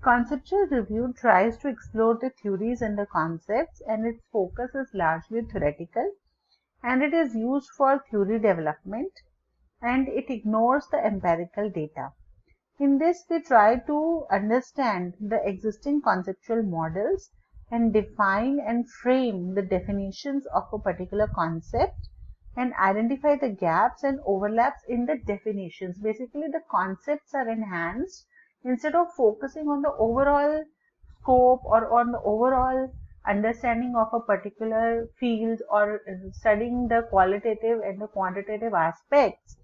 Conceptual review tries to explore the theories and the concepts, and its focus is largely theoretical, and it is used for theory development, and it ignores the empirical data. In this, we try to understand the existing conceptual models and define and frame the definitions of a particular concept and identify the gaps and overlaps in the definitions. Basically, the concepts are enhanced instead of focusing on the overall scope or on the overall understanding of a particular field or studying the qualitative and the quantitative aspects.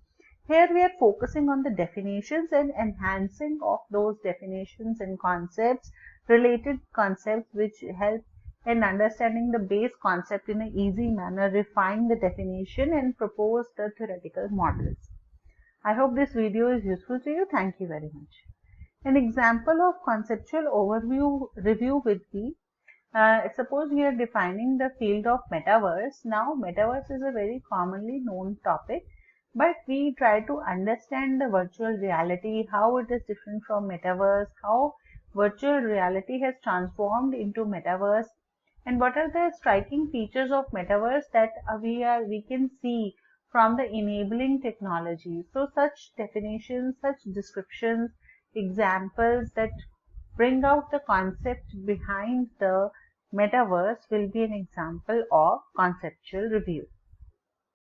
Here we are focusing on the definitions and enhancing of those definitions and concepts, related concepts which help in understanding the base concept in an easy manner, refine the definition and propose the theoretical models. I hope this video is useful to you. Thank you very much. An example of conceptual overview review would be, suppose we are defining the field of metaverse. Now, metaverse is a very commonly known topic, but we try to understand the virtual reality, how it is different from metaverse, how virtual reality has transformed into metaverse, and what are the striking features of metaverse that we can see from the enabling technology. So such definitions, such descriptions, examples that bring out the concept behind the metaverse will be an example of conceptual review.